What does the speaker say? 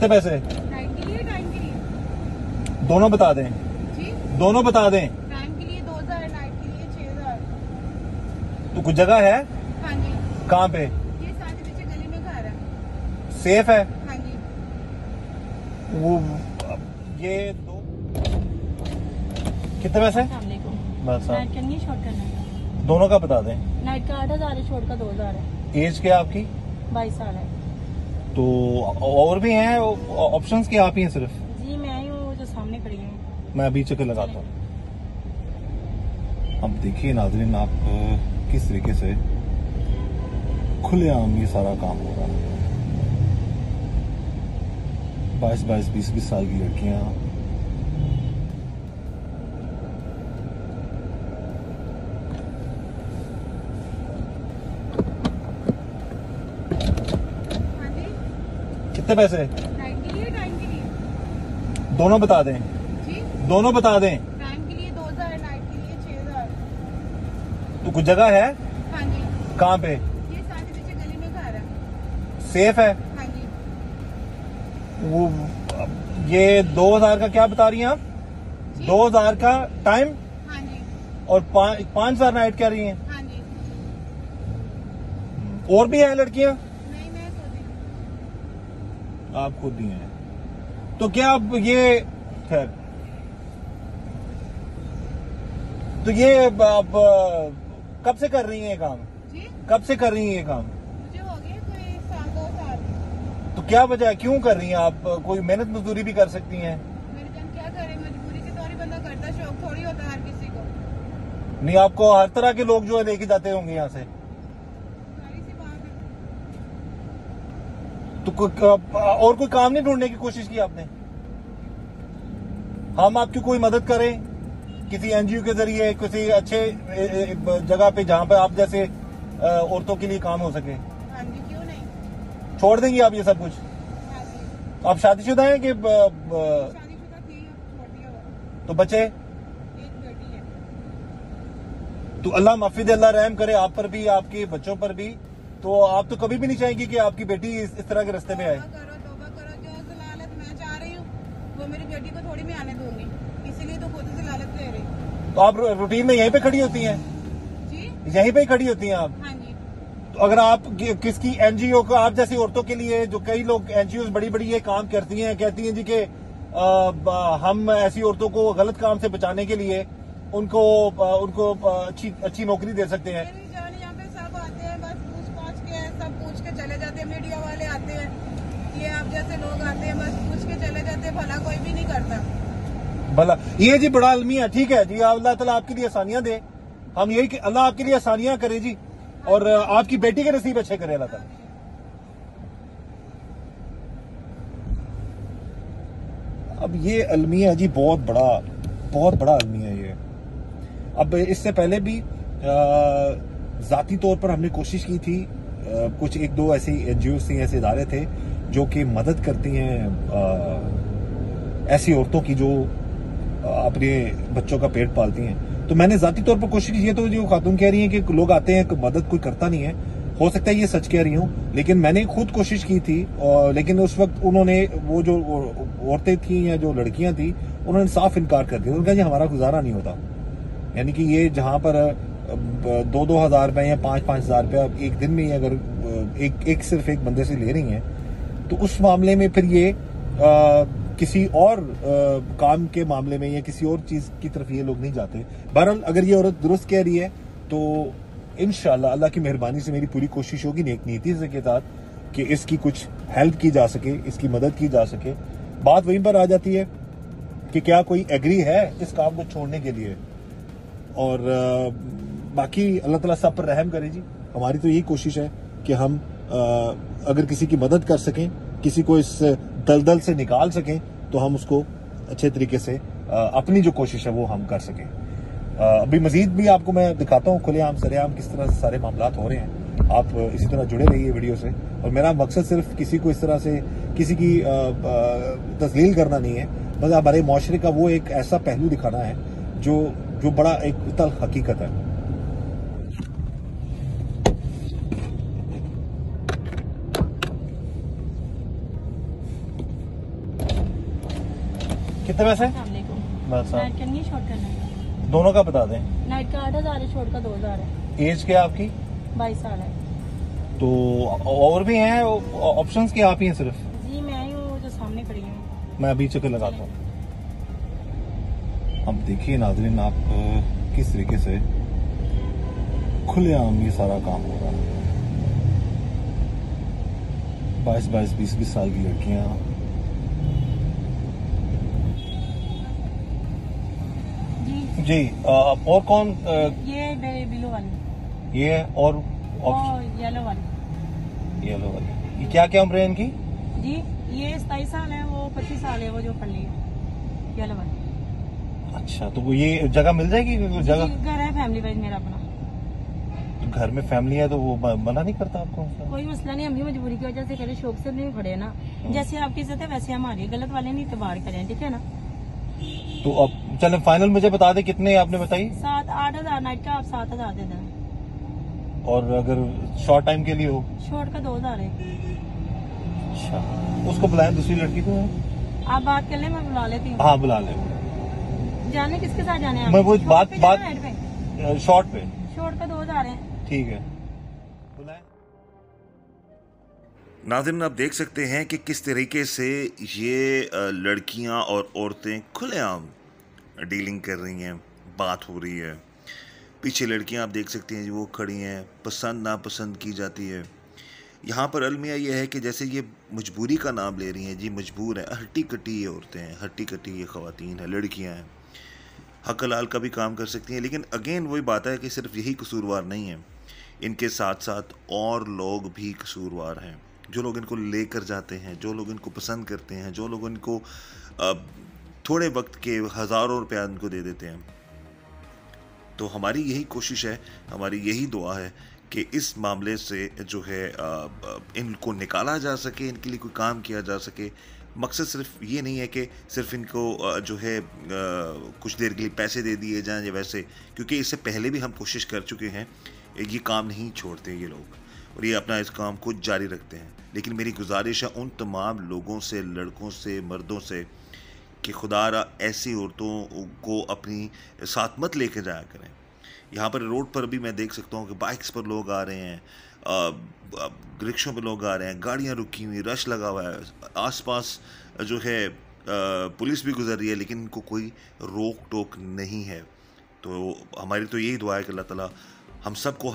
कितने पैसे? नाइट के लिए, टाइम के लिए दोनों बता दें जी। दोनों बता दें। टाइम के लिए 2000, नाइट के लिए 6000। तो कुछ जगह है? हाँ जी। कहाँ पे? ये साथ ही पीछे गली में घर है। सेफ है? हाँ जी। वो ये दो कितने पैसे? बस नाइट का नहीं, शॉर्ट करना है। दोनों का बता दें। नाइट का 8000 है, शॉर्ट का 2000 है। एज क्या आपकी? 22 साल है तो और भी हैं ऑप्शंस की, आप ही हैं सिर्फ? जी। मैं आई हूँ जो सामने खड़ी हूँ। मैं अभी चक्कर लगाता हूँ। अब देखिए नाज़रीन, आप किस तरीके से खुलेआम ये सारा काम हो रहा है। 22, 20 साल की लड़कियां कितने पैसे? नाइट के लिए, टाइम के लिए दोनों बता दें। जी। दोनों बता दें। टाइम के लिए 2000, नाइट के लिए 6000। तो कुछ जगह है? हाँ जी। कहाँ पे? ये साथ ही पीछे गली में घर है। सेफ है? हाँ जी। वो ये 2000 का क्या बता रही हैं आप? 2000 का टाइम हाँ जी। और 5000 नाइट कह रही हैं। हाँ जी। और भी हैं लड़कियां? नहीं, मैं खुद ही। आप खुद ही हैं। तो क्या आप ये खैर, तो ये आप कब से कर रही हैं ये काम? जी। कब से कर रही हैं ये काम? मुझे हो गए कोई साल 2 साल। तो क्या वजह है, क्यों कर रही हैं आप? कोई मेहनत मजदूरी भी कर सकती हैं। मेरे जन क्या करे, मजबूरी के तौर ही बंदा करता, शौक थोड़ी होता हर किसी को। नहीं, आपको हर तरह के लोग जो है लेके जाते होंगे यहाँ से। सारी सी बात है। तो और कोई काम नहीं ढूंढने की कोशिश की आपने? हम आपकी कोई मदद करें किसी एनजीओ के जरिए, किसी अच्छे जगह पे जहां पर आप जैसे औरतों के लिए काम हो सके? हाँ जी, क्यों नहीं। छोड़ देंगी आप ये सब कुछ? हाँ जी। आप शादीशुदा हैं कि शादीशुदा थी, अब छोड़ दिया वो। तो बच्चे? एक बेटी है। तो अल्लाह माफी दे, अल्लाह रहम करे आप पर भी, आपके बच्चों पर भी। तो आप तो कभी भी नहीं चाहेंगी कि आपकी बेटी इस तरह के रास्ते में आए? तौबा करो, जो जलालत मैं चाह रही हूँ वो मेरी बेटी को थोड़ी मैं आने दूंगी, इसीलिए तो खुद जलालत ले रही हूँ। तो आप रूटीन में यहीं पे खड़ी होती हैं? जी। यहीं पे ही खड़ी होती हैं आप? हाँ जी। तो अगर आप किसकी एनजीओ को, आप जैसी औरतों के लिए, जो कई लोग एनजीओ बड़ी बड़ी ये काम करती हैं, कहती हैं जी कि हम ऐसी औरतों को गलत काम से बचाने के लिए उनको अच्छी नौकरी दे सकते हैं। मेरी जान, यहाँ पे सब आते हैं, बस पूछ पाछ के सब पूछ के चले जाते हैं। मीडिया वाले आते हैं, ये आप जैसे लोग आते हैं, बस पूछ के चले जाते हैं, भला कोई भी नहीं करता। भला ये जी बड़ा अलमिया, ठीक है जी, अल्लाह ताला आपके लिए आसानियां दे। हम यही कि अल्लाह आपके लिए आसानियां करे जी, और आपकी बेटी के नसीब अच्छे करे अल्लाह ताला। अब ये अलमिया जी बहुत बड़ा अलमिया है ये। अब इससे पहले भी जाती तौर पर हमने कोशिश की थी, कुछ एक दो ऐसे एनजीओ थी, ऐसे इदारे थे जो कि मदद करती हैं ऐसी औरतों की जो अपने बच्चों का पेट पालती हैं। तो मैंने जाती तौर पर कोशिश की है, तो जो खातून कह रही हैं कि लोग आते हैं, मदद कोई करता नहीं है, हो सकता है ये सच कह रही हूँ, लेकिन मैंने खुद कोशिश की थी। लेकिन उस वक्त उन्होंने, वो जो औरतें थी या जो लड़कियां थी, उन्होंने साफ इनकार कर दिया। उन्होंने कहा जी हमारा गुजारा नहीं होता। यानी कि ये जहां पर 2-2 हजार रुपए या 5-5 हजार रुपया एक दिन में ही अगर सिर्फ एक बंदे से ले रही हैं, तो उस मामले में फिर ये किसी और काम के मामले में या किसी और चीज की तरफ ये लोग नहीं जाते। बहरहाल अगर ये औरत दुरुस्त कह रही है तो इंशाअल्लाह अल्लाह की मेहरबानी से मेरी पूरी कोशिश होगी नेक नीति से के साथ कि इसकी कुछ हेल्प की जा सके, इसकी मदद की जा सके। बात वहीं पर आ जाती है कि क्या कोई एग्री है इस काम को छोड़ने के लिए, और बाकी अल्लाह ताला सब पर रहम करे जी। हमारी तो यही कोशिश है कि हम अगर किसी की मदद कर सकें, किसी को इस दलदल से निकाल सकें, तो हम उसको अच्छे तरीके से अपनी जो कोशिश है वो हम कर सकें। अभी मजीद भी आपको मैं दिखाता हूँ खुलेआम सरेआम किस तरह से सारे मामलात हो रहे हैं। आप इसी तरह जुड़े रहिए वीडियो से, और मेरा मकसद सिर्फ किसी को इस तरह से किसी की तस्लील करना नहीं है, बस हमारे माशरे का वो एक ऐसा पहलू दिखाना है जो बड़ा एक तल्ख हकीकत है। कितने पैसे? बस नाइट का नहीं, शॉर्ट करना है। दोनों का बता दें। नाइट का 8,000 है, शॉर्ट का 2,000 है। एज क्या आपकी? 22 साल है तो और भी हैं ऑप्शंस की, आप ही हैं सिर्फ? जी, मैं ही हूँ जो सामने खड़ी हूँ। मैं अभी चक्कर लगाता हूँ। अब देखिए नाज़रीन, आप किस तरीके से खुलेआम ये सारा काम हो रहा है। 22-22, 20-20 साल की लड़कियां। जी और कौन? ये बिलो वाली, ये और येलो वाली। येलो वाली, ये क्या क्या उम्र है इनकी? जी, ये 27 साल है, वो 25 साल है, वो जो पढ़ ली है येलो वाली। अच्छा, तो वो ये जगह मिल जाएगी? जगह घर है फैमिली वाइज मेरा अपना। तो घर में फैमिली है तो वो मना नहीं करता आपको? कोई मसला नहीं, हम भी मजबूरी की वजह से करे, शौक से नहीं खड़े ना। जैसे आपकी इज्जत है वैसे हमारी, गलत वाले नहीं इतबार करें, ठीक है ना। तो अब चले फाइनल मुझे बता दे कितने आपने बताई? 8,000 नाइट का, आप 7,000 दे देना। और अगर शॉर्ट टाइम के लिए हो? शॉर्ट का 2,000 है। अच्छा, उसको बुलाएं, दूसरी लड़की को। आप बात कर ले, मैं बुला लेती हूँ। हाँ बुला ले। जाने किसके साथ जाने हैं? मैं वो बात शॉर्ट पे। शॉर्ट का 2,000 है। ठीक है, बुलाएं। नाज़रीन, आप देख सकते हैं कि किस तरीके से ये लड़कियां और औरतें खुलेआम डीलिंग कर रही हैं, बात हो रही है। पीछे लड़कियां आप देख सकते हैं जी, वो खड़ी हैं, पसंद नापसंद की जाती है। यहाँ पर अलमिया ये है कि जैसे ये मजबूरी का नाम ले रही हैं जी, मजबूर हैं, हट्टी कट्टी ये औरतें हैं, हट्टी कट्टी ये ख़वातीन हैं, लड़कियाँ हैं, हक हलाल का भी काम कर सकती हैं। लेकिन अगेन वही बात है कि सिर्फ यही कसूरवार नहीं है, इनके साथ साथ और लोग भी कसूरवार हैं। जो लोग इनको लेकर जाते हैं, जो लोग इनको पसंद करते हैं, जो लोग इनको थोड़े वक्त के हज़ारों रुपया इनको दे देते हैं। तो हमारी यही कोशिश है, हमारी यही दुआ है कि इस मामले से जो है इनको निकाला जा सके, इनके लिए कोई काम किया जा सके। मकसद सिर्फ ये नहीं है कि सिर्फ इनको जो है कुछ देर के लिए पैसे दे दिए जाएं या वैसे, क्योंकि इससे पहले भी हम कोशिश कर चुके हैं। ये काम नहीं छोड़ते ये लोग, और ये अपना इस काम को जारी रखते हैं। लेकिन मेरी गुजारिश है उन तमाम लोगों से, लड़कों से, मर्दों से, कि खुदारा ऐसी औरतों को अपनी साथ मत लेके जाया करें। यहाँ पर रोड पर भी मैं देख सकता हूँ कि बाइक्स पर लोग आ रहे हैं, रिक्शों पर लोग आ रहे हैं, गाड़ियाँ रुकी हुई, रश लगा हुआ है, आसपास जो है पुलिस भी गुजर रही है, लेकिन इनको कोई रोक टोक नहीं है। तो हमारी तो यही दुआ है कि अल्लाह ताला हम सबको